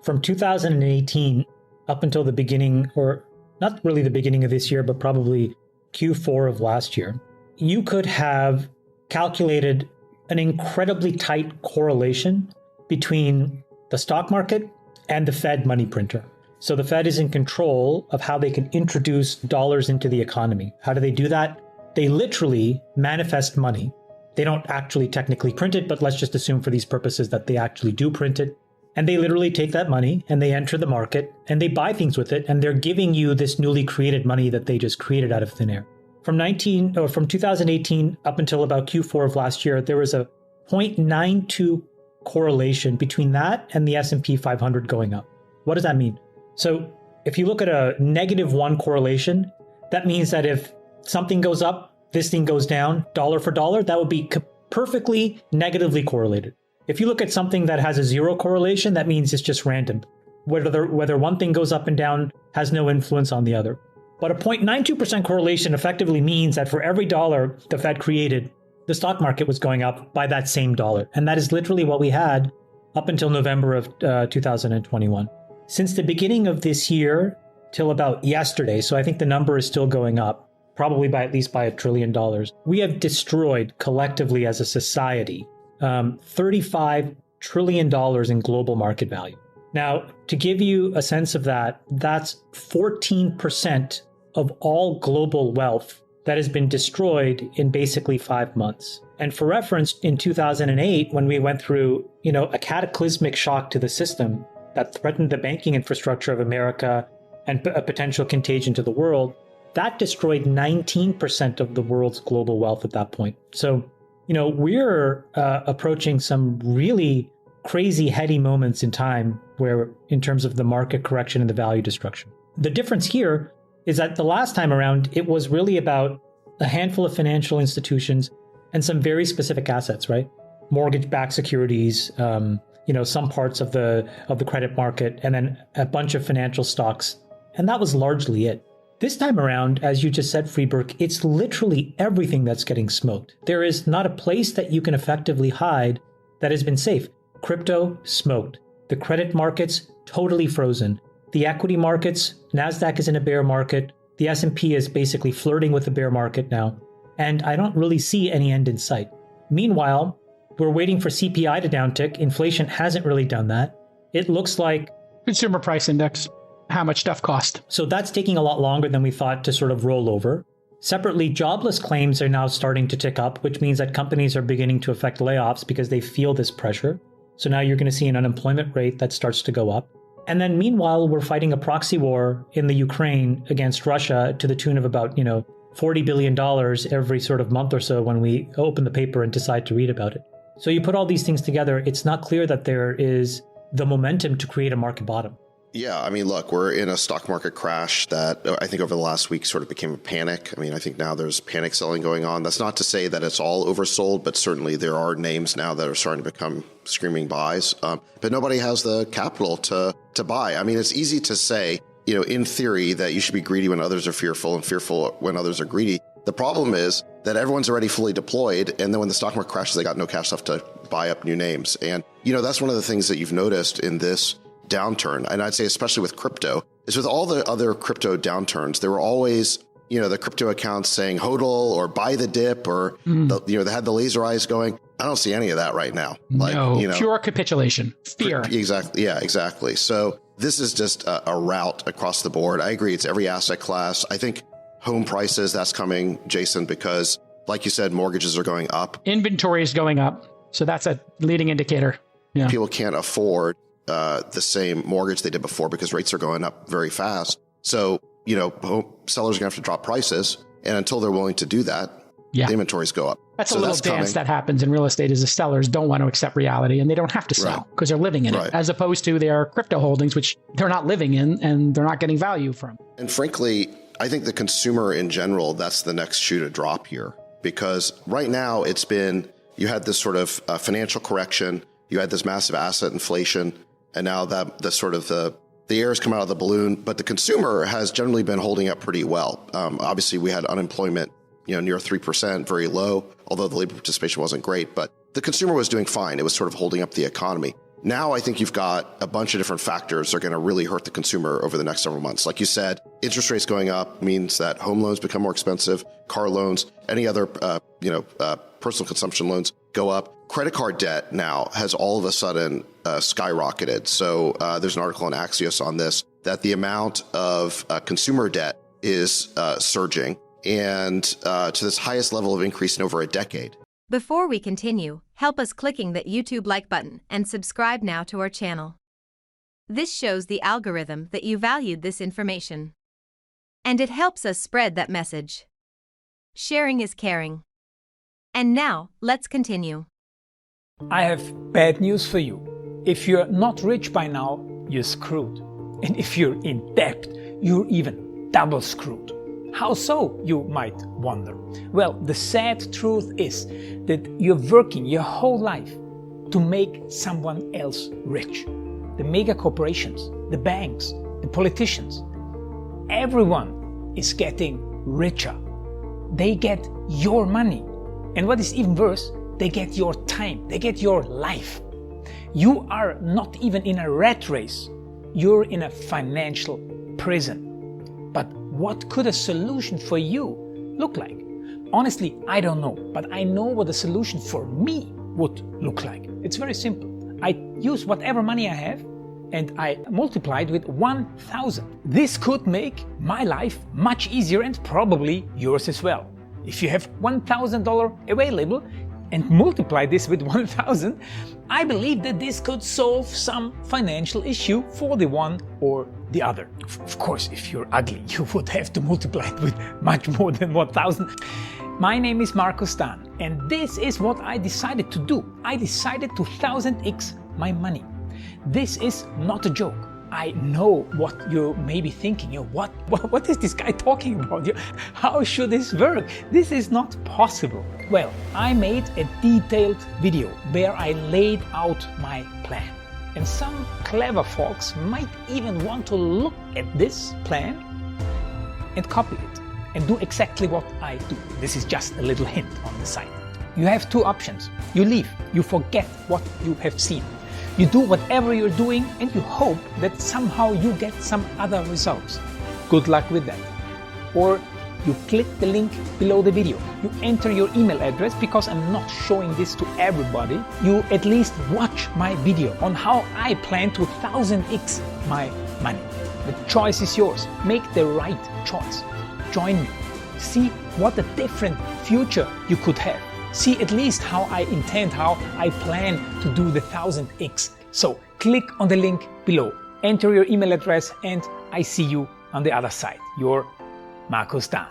from 2018 up until the beginning, or not really the beginning of this year, but probably Q4 of last year, you could have calculated an incredibly tight correlation between the stock market and the Fed money printer. So the Fed is in control of how they can introduce dollars into the economy. How do they do that? They literally manifest money. They don't actually technically print it, but let's just assume for these purposes that they actually do print it. And they literally take that money and they enter the market and they buy things with it. And they're giving you this newly created money that they just created out of thin air. From 2018 up until about Q4 of last year, there was a 0.92 correlation between that and the S&P 500 going up. What does that mean? So if you look at a -1 correlation, that means that if something goes up, this thing goes down, dollar for dollar, that would be perfectly negatively correlated. If you look at something that has a 0 correlation, that means it's just random. Whether one thing goes up and down has no influence on the other. But a 0.92% correlation effectively means that for every dollar the Fed created, the stock market was going up by that same dollar. And that is literally what we had up until November of 2021. Since the beginning of this year till about yesterday, so I think the number is still going up, probably by at least by $1 trillion, we have destroyed collectively as a society $35 trillion in global market value. Now, to give you a sense of that, that's 14% of all global wealth that has been destroyed in basically 5 months. And for reference, in 2008, when we went through, a cataclysmic shock to the system that threatened the banking infrastructure of America and a potential contagion to the world, that destroyed 19% of the world's global wealth at that point. So, we're approaching some really crazy heady moments in time where, in terms of the market correction and the value destruction. The difference here is that the last time around, it was really about a handful of financial institutions and some very specific assets, right? Mortgage-backed securities, some parts of the credit market, and then a bunch of financial stocks. And that was largely it. This time around, as you just said, Freeberg, it's literally everything that's getting smoked. There is not a place that you can effectively hide that has been safe. Crypto, smoked. The credit markets, totally frozen. The equity markets, NASDAQ is in a bear market. The S&P is basically flirting with the bear market now. And I don't really see any end in sight. Meanwhile, we're waiting for CPI to downtick. Inflation hasn't really done that. It looks like consumer price index, how much stuff cost. So that's taking a lot longer than we thought to sort of roll over. Separately, jobless claims are now starting to tick up, which means that companies are beginning to affect layoffs because they feel this pressure. So now you're going to see an unemployment rate that starts to go up. And then meanwhile, we're fighting a proxy war in the Ukraine against Russia to the tune of about, $40 billion every sort of month or so when we open the paper and decide to read about it. So you put all these things together, it's not clear that there is the momentum to create a market bottom. Yeah, I mean, look, we're in a stock market crash that I think over the last week sort of became a panic. I mean, I think now there's panic selling going on. That's not to say that it's all oversold, but certainly there are names now that are starting to become screaming buys. But nobody has the capital to buy. I mean, it's easy to say, in theory, that you should be greedy when others are fearful and fearful when others are greedy. The problem is that everyone's already fully deployed. And then when the stock market crashes, they got no cash left to buy up new names. And, that's one of the things that you've noticed in this downturn, and I'd say especially with crypto, is with all the other crypto downturns, there were always, the crypto accounts saying hodl or buy the dip or, they had the laser eyes going. I don't see any of that right now. Pure capitulation, fear. Exactly. Yeah, exactly. So this is just a rout across the board. I agree. It's every asset class. I think home prices, that's coming, Jason, because like you said, mortgages are going up. Inventory is going up. So that's a leading indicator. Yeah. People can't afford the same mortgage they did before because rates are going up very fast. So, sellers are going to have to drop prices. And until they're willing to do that, the inventories go up. That's a little dance that happens in real estate is the sellers don't want to accept reality and they don't have to sell because they're living in it, as opposed to their crypto holdings, which they're not living in and they're not getting value from. And frankly, I think the consumer in general, that's the next shoe to drop here. Because right now you had this sort of financial correction, you had this massive asset inflation, and now that the air has come out of the balloon, but the consumer has generally been holding up pretty well. Obviously, we had unemployment, near 3%, very low, although the labor participation wasn't great, but the consumer was doing fine. It was sort of holding up the economy. Now I think you've got a bunch of different factors that are going to really hurt the consumer over the next several months. Like you said, interest rates going up means that home loans become more expensive, car loans, any other personal consumption loans go up. Credit card debt now has all of a sudden skyrocketed. So there's an article in Axios on this, that the amount of consumer debt is surging and to this highest level of increase in over a decade. Before we continue, help us clicking that YouTube like button and subscribe now to our channel. This shows the algorithm that you valued this information. And it helps us spread that message. Sharing is caring. And now, let's continue. I have bad news for you. If you're not rich by now, you're screwed. And if you're in debt, you're even double screwed. How so, you might wonder? Well, the sad truth is that you're working your whole life to make someone else rich. The mega corporations, the banks, the politicians, everyone is getting richer. They get your money. And what is even worse, they get your time, they get your life. You are not even in a rat race. You're in a financial prison. But what could a solution for you look like? Honestly, I don't know, but I know what a solution for me would look like. It's very simple. I use whatever money I have and I multiply it with 1,000. This could make my life much easier and probably yours as well. If you have $1,000 available and multiply this with 1,000, I believe that this could solve some financial issue for the one or the other. Of course, if you're ugly, you would have to multiply it with much more than 1,000. My name is Markus Dahn, and this is what I decided to do. I decided to 1000x my money. This is not a joke. I know what you may be thinking. What is this guy talking about? How should this work? This is not possible. Well, I made a detailed video where I laid out my plan. And some clever folks might even want to look at this plan and copy it and do exactly what I do. This is just a little hint on the side. You have two options. You leave. You forget what you have seen. You do whatever you're doing and you hope that somehow you get some other results. Good luck with that. Or you click the link below the video. You enter your email address because I'm not showing this to everybody. You at least watch my video on how I plan to 1000x my money. The choice is yours. Make the right choice. Join me. See what a different future you could have. See at least how I intend, how I plan to do the 1000x. So click on the link below, enter your email address, and I see you on the other side. Your Markus Dahn.